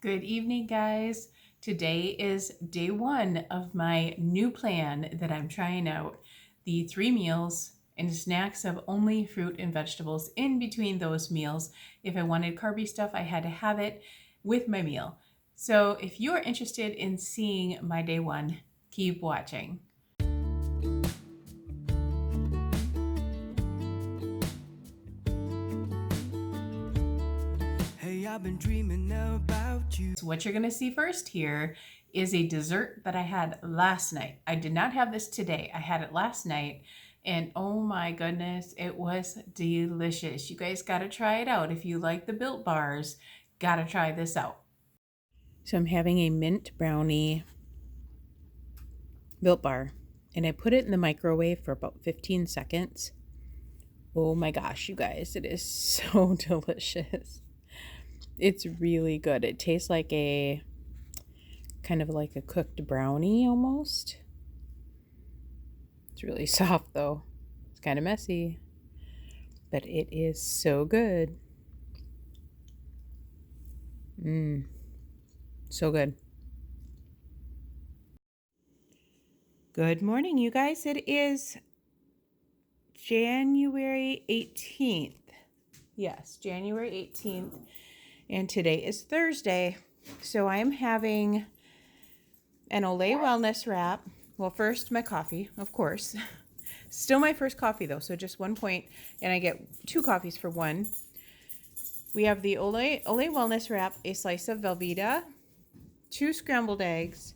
Good evening, guys. Today is day one of my new plan that I'm trying out. The 3 meals and snacks of only fruit and vegetables in between those meals. If I wanted carby stuff, I had to have it with my meal. So if you're interested in seeing my day one, keep watching. I've been dreaming about you. So what you're gonna see first here is a dessert that I had last night. I did not have this today. I had it last night, and oh my goodness, it was delicious. You guys gotta try it out. If you like the Built Bars, gotta try this out. So I'm having a mint brownie Built Bar, and I put it in the microwave for about 15 seconds. Oh my gosh, you guys, it is so delicious. It's really good. It tastes like a kind of like a cooked brownie almost. It's really soft though. It's kind of messy, but it is so good. So good. Good morning, you guys. It is January 18th. Yes, January 18th. And today is Thursday. So I am having an Olay Wellness wrap. Well, first my coffee, of course. Still my first coffee though, so just 1 point, and I get 2 coffees for 1. We have the Olay Wellness wrap, a slice of Velveeta, 2 scrambled eggs,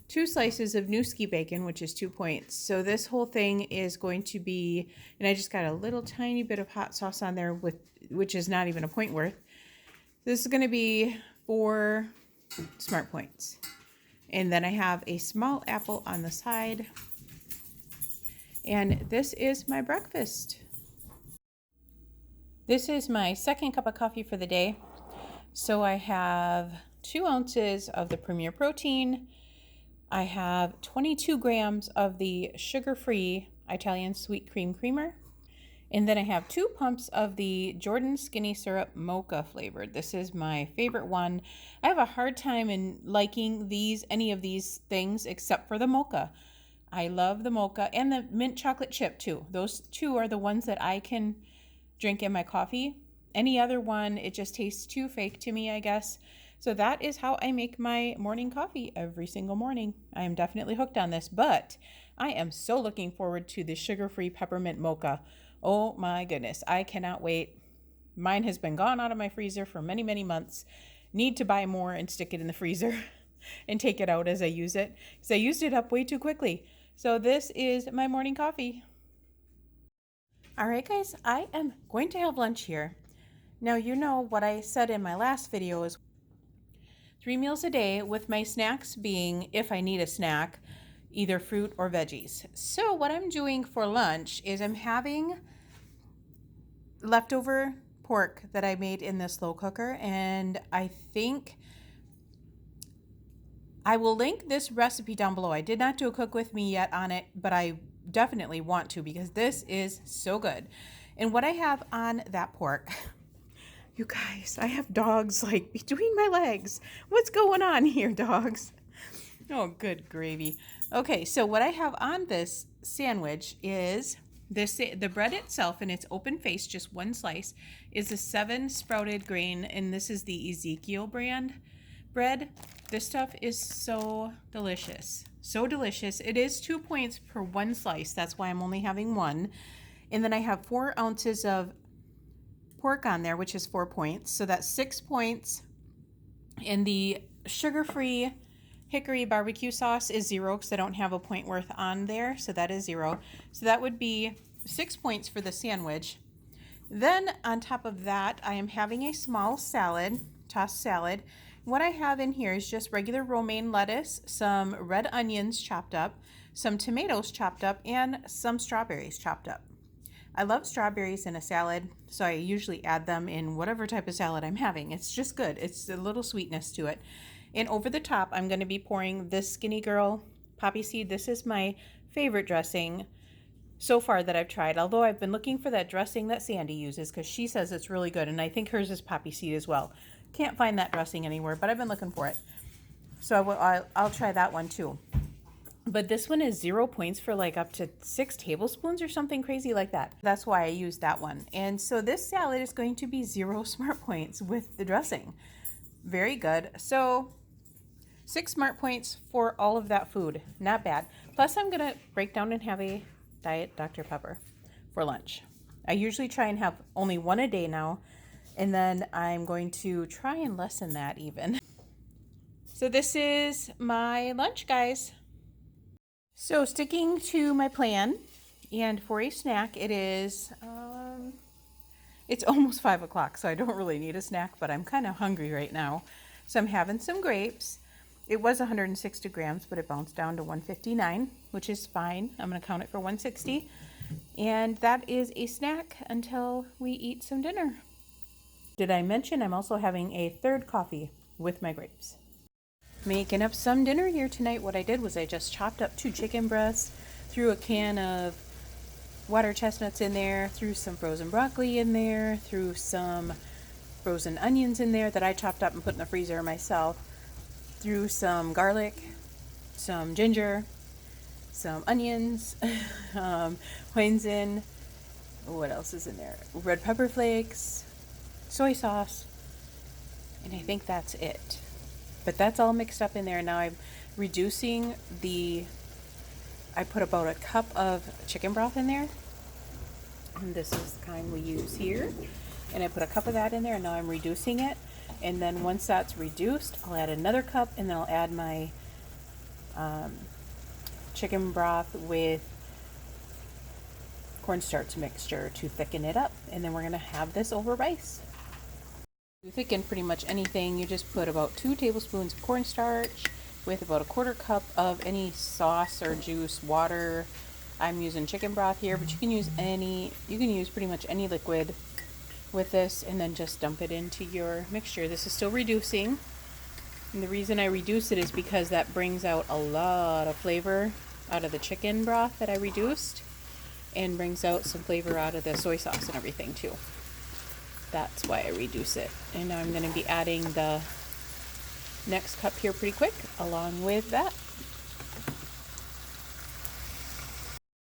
2 slices of Nooski bacon, which is 2 points. So this whole thing is going to be, and I just got a little tiny bit of hot sauce on there, which is not even a point worth. This is going to be 4 smart points. And then I have a small apple on the side. And this is my breakfast. This is my second cup of coffee for the day. So I have 2 ounces of the Premier Protein. I have 22 grams of the sugar-free Italian Sweet Cream Creamer. And then I have 2 pumps of the Jordan Skinny Syrup Mocha flavored. This is my favorite one. I have a hard time in liking any of these things except for the mocha. I love the mocha and the mint chocolate chip too. Those 2 are the ones that I can drink in my coffee. Any other one, it just tastes too fake to me, I guess. So that is how I make my morning coffee every single morning. I am definitely hooked on this, but I am so looking forward to the sugar-free peppermint mocha. Oh my goodness, I cannot wait. Mine has been gone out of my freezer for many, many months. Need to buy more and stick it in the freezer and take it out as I use it, because I used it up way too quickly. So this is my morning coffee. All right, guys, I am going to have lunch here. Now, you know what I said in my last video is 3 meals a day, with my snacks being, if I need a snack, either fruit or veggies. So what I'm doing for lunch is I'm having leftover pork that I made in the slow cooker, and I think I will link this recipe down below. I did not do a cook with me yet on it, but I definitely want to, because this is so good. And what I have on that pork, you guys, I have dogs like between my legs. What's going on here, dogs? Oh, good gravy. Okay, so what I have on this sandwich is the bread itself, and it's open face, just 1 slice, is a 7 sprouted grain, and this is the Ezekiel brand bread. This stuff is so delicious. So delicious. It is 2 points per 1 slice. That's why I'm only having 1. And then I have 4 ounces of pork on there, which is 4 points. So that's 6 points. And the sugar-free hickory barbecue sauce is 0 because I don't have a point worth on there. So that is 0. So that would be 6 points for the sandwich. Then on top of that, I am having a small salad, tossed salad. What I have in here is just regular romaine lettuce, some red onions chopped up, some tomatoes chopped up, and some strawberries chopped up. I love strawberries in a salad, so I usually add them in whatever type of salad I'm having. It's just good. It's a little sweetness to it. And over the top, I'm going to be pouring this Skinny Girl poppy seed. This is my favorite dressing so far that I've tried, although I've been looking for that dressing that Sandy uses because she says it's really good, and I think hers is poppy seed as well. Can't find that dressing anywhere, but I've been looking for it. So I'll try that one too. But this one is 0 points for like up to 6 tablespoons or something crazy like that. That's why I used that one. And so this salad is going to be 0 smart points with the dressing. Very good. So 6 smart points for all of that food. Not bad. Plus I'm going to break down and have a Diet Dr. Pepper for lunch. I usually try and have only one a day now. And then I'm going to try and lessen that even. So this is my lunch, guys. So sticking to my plan, and for a snack, it is, it's almost 5 o'clock, so I don't really need a snack, but I'm kind of hungry right now. So I'm having some grapes. It was 160 grams, but it bounced down to 159, which is fine. I'm going to count it for 160. And that is a snack until we eat some dinner. Did I mention I'm also having a third coffee with my grapes? Making up some dinner here tonight. What I did was I just chopped up 2 chicken breasts, threw a can of water chestnuts in there, threw some frozen broccoli in there, threw some frozen onions in there that I chopped up and put in the freezer myself, threw some garlic, some ginger, some onions, hoisin, what else is in there? Red pepper flakes, soy sauce, and I think that's it. But that's all mixed up in there. Now I'm reducing I put about a cup of chicken broth in there. And this is the kind we use here. And I put a cup of that in there, and now I'm reducing it. And then once that's reduced, I'll add another cup, and then I'll add my chicken broth with cornstarch mixture to thicken it up. And then we're going to have this over rice. To thicken pretty much anything, you just put about 2 tablespoons of cornstarch with about a 1/4 cup of any sauce or juice, water. I'm using chicken broth here, but you can use pretty much any liquid with this, and then just dump it into your mixture. This is still reducing, and the reason I reduce it is because that brings out a lot of flavor out of the chicken broth that I reduced, and brings out some flavor out of the soy sauce and everything too. That's why I reduce it. And now I'm going to be adding the next cup here pretty quick along with that.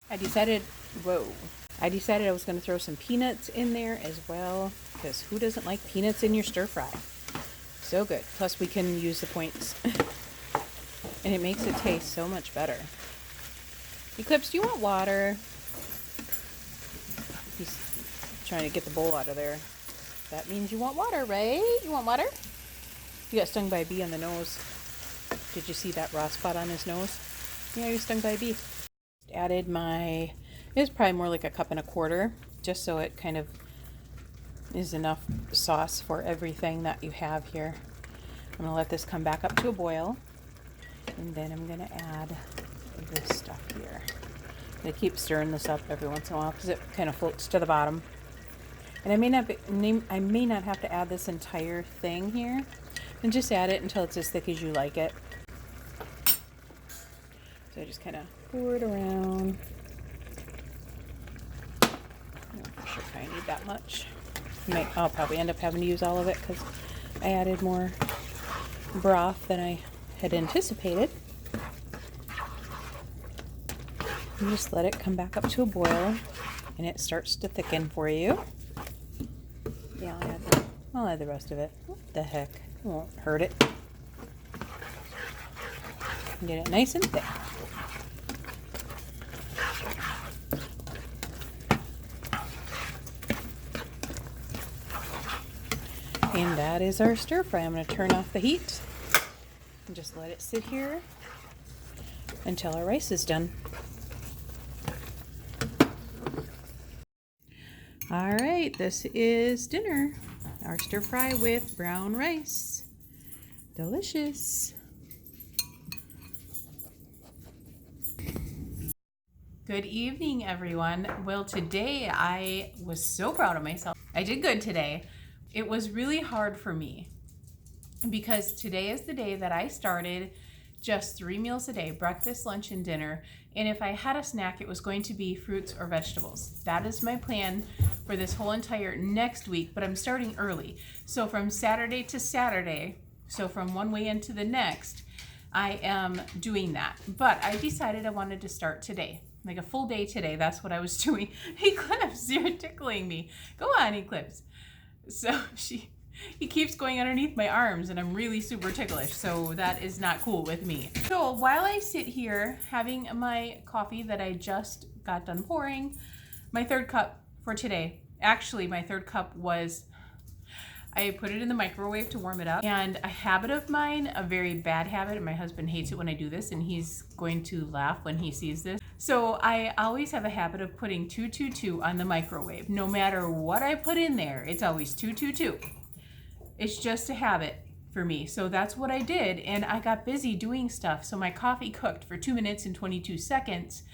I decided I was going to throw some peanuts in there as well, because who doesn't like peanuts in your stir fry? So good. Plus we can use the points. And it makes it taste so much better. Eclipse, do you want water? He's trying to get the bowl out of there. That means you want water, right? You want water? You got stung by a bee on the nose. Did you see that raw spot on his nose? Yeah, he was stung by a bee. Added it was probably more like a 1.25 cups, just so it kind of is enough sauce for everything that you have here. I'm going to let this come back up to a boil, and then I'm going to add this stuff here. I'm going to keep stirring this up every once in a while because it kind of floats to the bottom. And I may not have to add this entire thing here, and just add it until it's as thick as you like it. So I just kind of pour it around. I'm not sure if I need that much. I'll probably end up having to use all of it because I added more broth than I had anticipated. And just let it come back up to a boil, and it starts to thicken for you. Yeah, I'll add the rest of it. What the heck? It won't hurt it. Get it nice and thick. And that is our stir fry. I'm going to turn off the heat and just let it sit here until our rice is done. All right, this is dinner. Our stir fry with brown rice. Delicious. Good evening, everyone. Well, today I was so proud of myself. I did good today. It was really hard for me because today is the day that I started just 3 meals a day, breakfast, lunch, and dinner. And if I had a snack, it was going to be fruits or vegetables. That is my plan for this whole entire next week, but I'm starting early. So from Saturday to Saturday, so from one weekend to the next, I am doing that. But I decided I wanted to start today, like a full day today. That's what I was doing. Eclipse, you're tickling me. Go on, Eclipse. So he keeps going underneath my arms and I'm really super ticklish, so that is not cool with me. So while I sit here having my coffee that I just got done pouring, my third cup for today, actually my third cup was, I put it in the microwave to warm it up, and a habit of mine, a very bad habit, and my husband hates it when I do this and he's going to laugh when he sees this. So I always have a habit of putting 222 on the microwave. No matter what I put in there, it's always 222. It's just a habit for me. So that's what I did, and I got busy doing stuff. So my coffee cooked for 2 minutes and 22 seconds,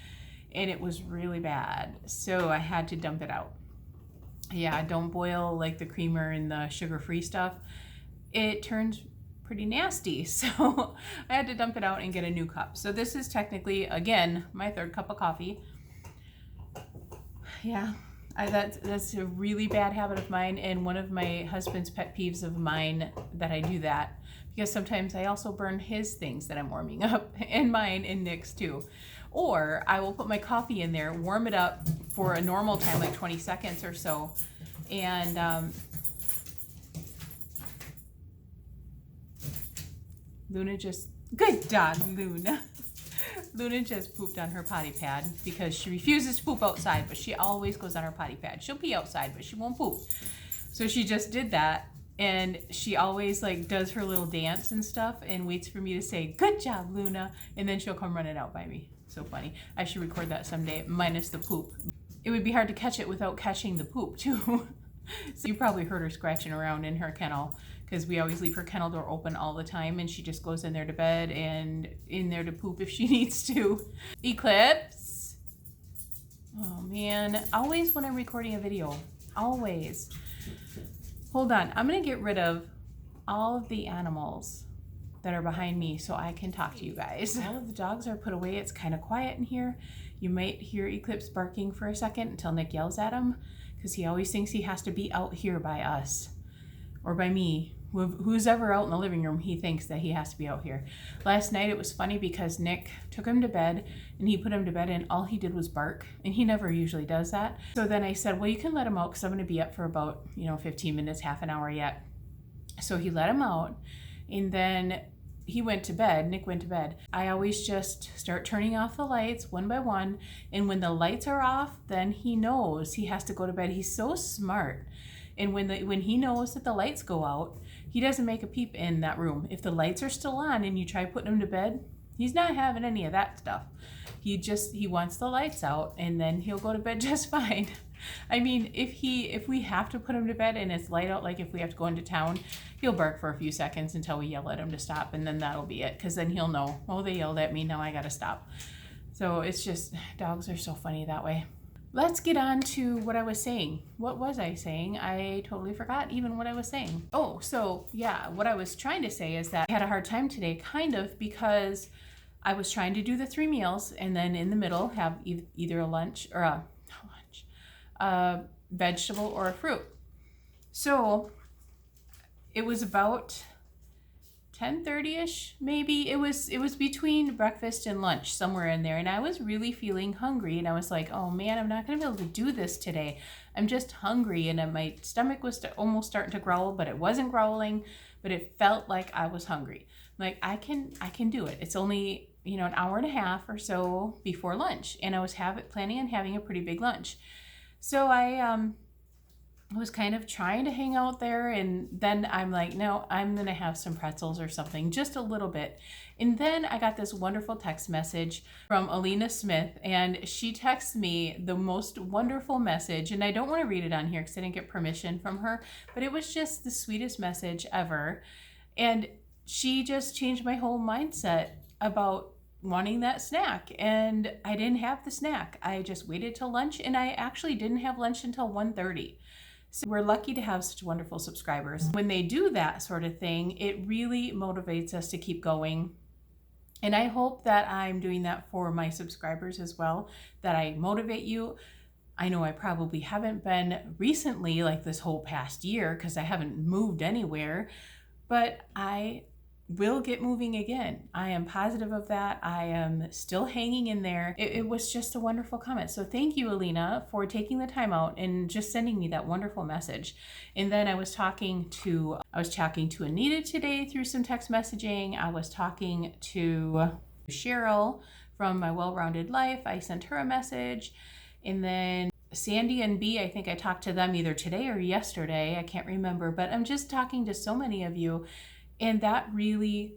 and it was really bad. So I had to dump it out. Yeah, don't boil like the creamer and the sugar-free stuff. It turns pretty nasty. So I had to dump it out and get a new cup. So this is technically, again, my third cup of coffee. Yeah. That's a really bad habit of mine, and one of my husband's pet peeves of mine that I do that, because sometimes I also burn his things that I'm warming up, and mine and Nick's too. Or I will put my coffee in there, warm it up for a normal time, like 20 seconds or so, and Luna just, good dog, Luna. Luna just pooped on her potty pad because she refuses to poop outside, but she always goes on her potty pad. She'll pee outside, but she won't poop. So she just did that, and she always like does her little dance and stuff and waits for me to say, good job, Luna, and then she'll come running out by me. So funny. I should record that someday, minus the poop. It would be hard to catch it without catching the poop too. So you probably heard her scratching around in her kennel, because we always leave her kennel door open all the time, and she just goes in there to bed and in there to poop if she needs to. Eclipse. Oh man, always when I'm recording a video, always. Hold on, I'm gonna get rid of all of the animals that are behind me so I can talk to you guys. All of the dogs are put away. It's kind of quiet in here. You might hear Eclipse barking for a second until Nick yells at him, because he always thinks he has to be out here by us or by me. Who's ever out in the living room, he thinks that he has to be out here. Last night it was funny because Nick took him to bed, and he put him to bed, and all he did was bark, and he never usually does that. So then I said, well, you can let him out because I'm going to be up for about 15 minutes, half an hour yet. So he let him out, and then he went to bed. Nick went to bed. I always just start turning off the lights one by one, and when the lights are off, then he knows he has to go to bed. He's so smart. And when he knows that the lights go out, he doesn't make a peep in that room. If the lights are still on and you try putting him to bed, he's not having any of that stuff. He wants the lights out, and then he'll go to bed just fine. I mean, if we have to put him to bed and it's light out, like if we have to go into town, he'll bark for a few seconds until we yell at him to stop, and then that'll be it, because then he'll know, oh, they yelled at me, now I gotta stop. So it's just, dogs are so funny that way. Let's get on to what I was saying. What was I saying? I totally forgot even what I was saying. Oh, so yeah, what I was trying to say is that I had a hard time today, kind of, because I was trying to do the 3 meals and then in the middle have either a lunch or a vegetable or a fruit. So it was about 10:30ish, maybe. It was between breakfast and lunch, somewhere in there, and I was really feeling hungry, and I was like, oh man, I'm not gonna be able to do this today. I'm just hungry, and my stomach was almost starting to growl, but it wasn't growling, but it felt like I was hungry. Like, I can do it. It's only an hour and a half or so before lunch, and I was planning on having a pretty big lunch. So I was kind of trying to hang out there, and then I'm like, no, I'm gonna have some pretzels or something, just a little bit. And then I got this wonderful text message from Alina Smith, and she texted me the most wonderful message, and I don't want to read it on here because I didn't get permission from her, but it was just the sweetest message ever. And she just changed my whole mindset about wanting that snack, and I didn't have the snack. I just waited till lunch, and I actually didn't have lunch until 1:30. So we're lucky to have such wonderful subscribers. When they do that sort of thing, it really motivates us to keep going And I hope that I'm doing that for my subscribers as well, that I motivate you. I know I probably haven't been recently, like this whole past year, because I haven't moved anywhere, but I will get moving again. I am positive of that. I am still hanging in there. It was just a wonderful comment. So thank you, Alina, for taking the time out and just sending me that wonderful message. And then I was talking to Anita today through some text messaging. I was talking to Cheryl from My Well-Rounded Life. I sent her a message. And then Sandy and B, I think I talked to them either today or yesterday. I can't remember, but I'm just talking to so many of you. And that really,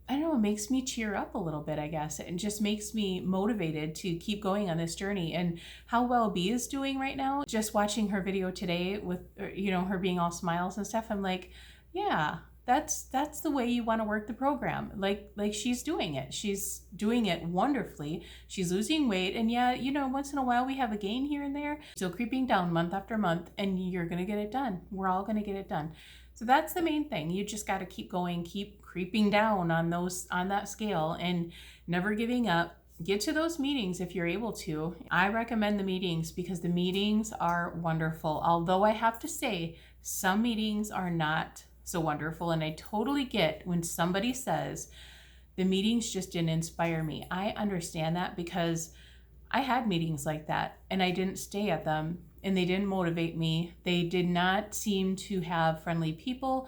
I don't know, it makes me cheer up a little bit, I guess. It just makes me motivated to keep going on this journey. And how well B is doing right now, just watching her video today with, her being all smiles and stuff, I'm like, yeah, that's the way you want to work the program. Like she's doing it. She's doing it wonderfully. She's losing weight. And yeah, once in a while we have a gain here and there, still creeping down month after month, and you're going to get it done. We're all going to get it done. So that's the main thing. You just got to keep going, keep creeping down on that scale, and never giving up. Get to those meetings if you're able to. I recommend the meetings because the meetings are wonderful. Although I have to say, some meetings are not so wonderful, and I totally get when somebody says the meetings just didn't inspire me. I understand that because I had meetings like that and I didn't stay at them, and they didn't motivate me. They did not seem to have friendly people.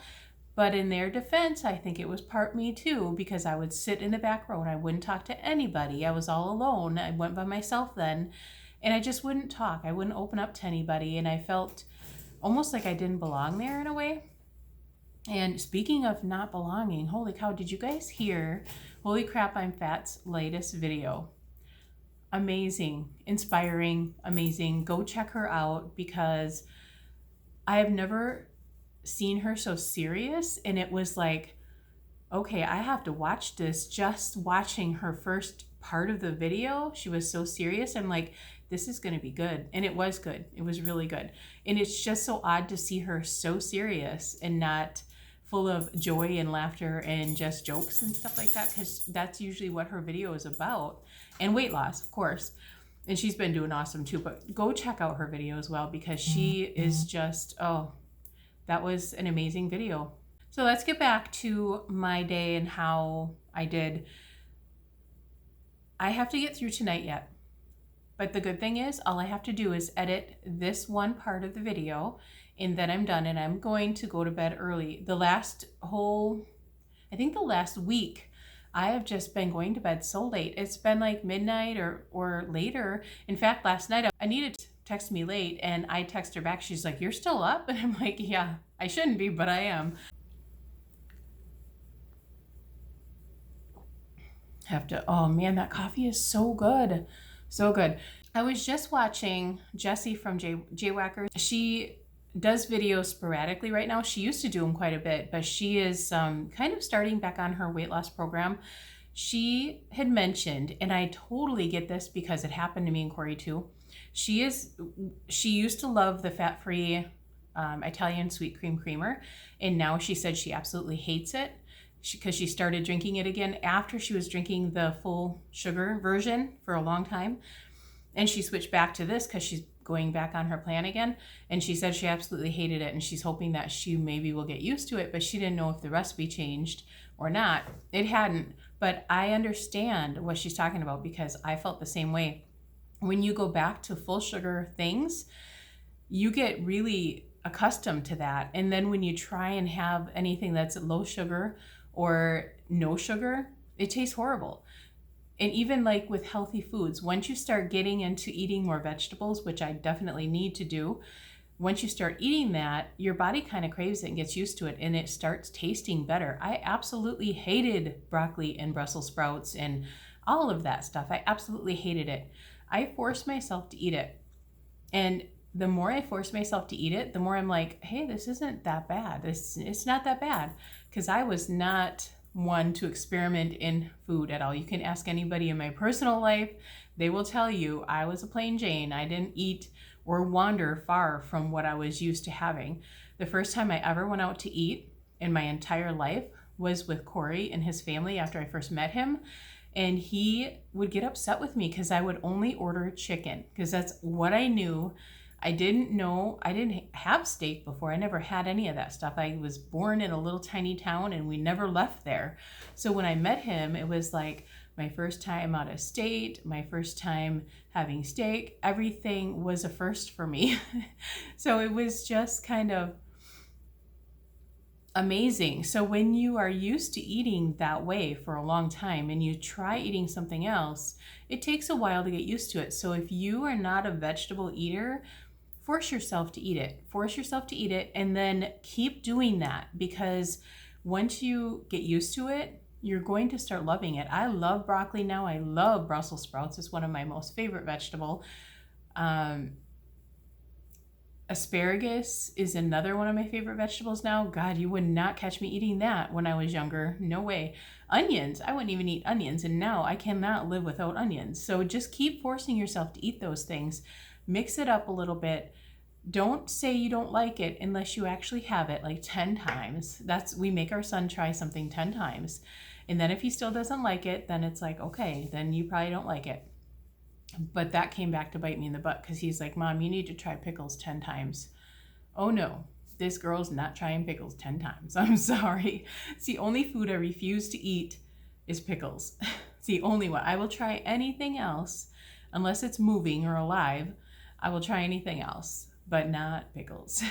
But in their defense, I think it was part me too, because I would sit in the back row and I wouldn't talk to anybody. I was all alone. I went by myself then, and I just wouldn't talk. I wouldn't open up to anybody, and I felt almost like I didn't belong there in a way. And speaking of not belonging, holy cow, did you guys hear Holy Crap I'm Fat's latest video? Amazing, inspiring, amazing. Go check her out because I have never seen her so serious, and it was like, okay, I have to watch this. Just watching her first part of the video, she was so serious. I'm like, this is going to be good. And it was good. It was really good. And it's just so odd to see her so serious and not full of joy and laughter and just jokes and stuff like that, because that's usually what her video is about. And weight loss, of course. And she's been doing awesome too, but go check out her video as well, because she is just, that was an amazing video. So let's get back to my day and how I did. I have to get through tonight yet, but the good thing is all I have to do is edit this one part of the video, and then I'm done, and I'm going to go to bed early. I think the last week, I have just been going to bed so late. It's been like midnight or later. In fact, last night, Anita texted me late, and I text her back. She's like, "You're still up?" And I'm like, yeah, I shouldn't be, but I am. Oh man, that coffee is so good. So good. I was just watching Jessie from J-Wacker. She does videos sporadically right now. She used to do them quite a bit, but she is kind of starting back on her weight loss program. She had mentioned, and I totally get this because it happened to me and Corey too. She used to love the fat-free Italian sweet cream creamer, and now she said she absolutely hates it because she started drinking it again after she was drinking the full sugar version for a long time. And she switched back to this because she's going back on her plan again. And she said she absolutely hated it, and she's hoping that she maybe will get used to it, but she didn't know if the recipe changed or not. It hadn't, but I understand what she's talking about because I felt the same way. When you go back to full sugar things, you get really accustomed to that. And then when you try and have anything that's low sugar or no sugar, it tastes horrible. And even like with healthy foods, once you start getting into eating more vegetables, which I definitely need to do, once you start eating that, your body kind of craves it and gets used to it, and it starts tasting better. I absolutely hated broccoli and Brussels sprouts and all of that stuff. I absolutely hated it. I forced myself to eat it. And the more I force myself to eat it, the more I'm like, hey, this isn't that bad. It's not that bad. Because I was not one to experiment in food at all. You can ask anybody in my personal life. They will tell you I was a plain Jane. I didn't eat or wander far from what I was used to having. The first time I ever went out to eat in my entire life was with Corey and his family after I first met him. And he would get upset with me because I would only order chicken because that's what I knew. I didn't have steak before. I never had any of that stuff. I was born in a little tiny town and we never left there. So when I met him, it was like my first time out of state, my first time having steak. Everything was a first for me. So it was just kind of amazing. So when you are used to eating that way for a long time and you try eating something else, it takes a while to get used to it. So if you are not a vegetable eater, force yourself to eat it. Force yourself to eat it and then keep doing that, because once you get used to it, you're going to start loving it. I love broccoli now. I love Brussels sprouts. It's one of my most favorite vegetable. Asparagus is another one of my favorite vegetables now. God, you would not catch me eating that when I was younger. No way. Onions, I wouldn't even eat onions, and now I cannot live without onions. So just keep forcing yourself to eat those things. Mix it up a little bit. Don't say you don't like it unless you actually have it like 10 times. We make our son try something 10 times. And then if he still doesn't like it, then it's like, okay, then you probably don't like it. But that came back to bite me in the butt because he's like, Mom, you need to try pickles 10 times. Oh no, this girl's not trying pickles 10 times. I'm sorry. It's the only food I refuse to eat is pickles. It's the only one. I will try anything else unless it's moving or alive. I will try anything else, but not pickles.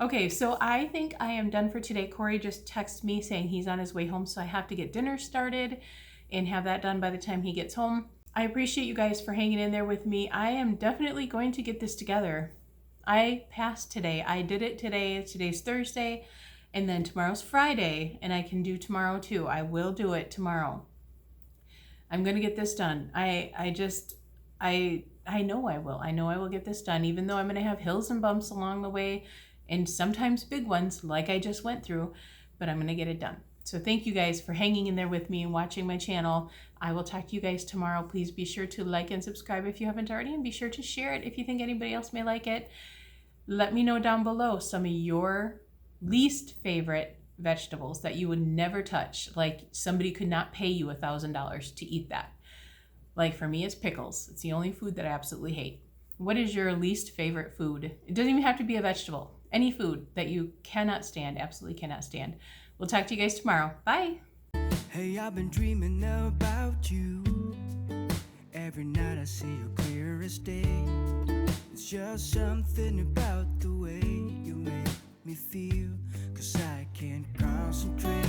Okay, so I think I am done for today. Corey just texted me saying he's on his way home, so I have to get dinner started and have that done by the time he gets home. I appreciate you guys for hanging in there with me. I am definitely going to get this together. I passed today. I did it today. Today's Thursday, and then tomorrow's Friday, and I can do tomorrow too. I will do it tomorrow. I'm going to get this done. I know I will. I know I will get this done, even though I'm going to have hills and bumps along the way, and sometimes big ones like I just went through, but I'm going to get it done. So thank you guys for hanging in there with me and watching my channel. I will talk to you guys tomorrow. Please be sure to like and subscribe if you haven't already, and be sure to share it if you think anybody else may like it. Let me know down below some of your least favorite vegetables that you would never touch. Like somebody could not pay you $1,000 to eat that. Like for me, it's pickles. It's the only food that I absolutely hate. What is your least favorite food? It doesn't even have to be a vegetable. Any food that you cannot stand, absolutely cannot stand. We'll talk to you guys tomorrow. Bye. Hey, I've been dreaming about you. Every night I see you clear as day. It's just something about the way you make me feel, 'cause I can't concentrate.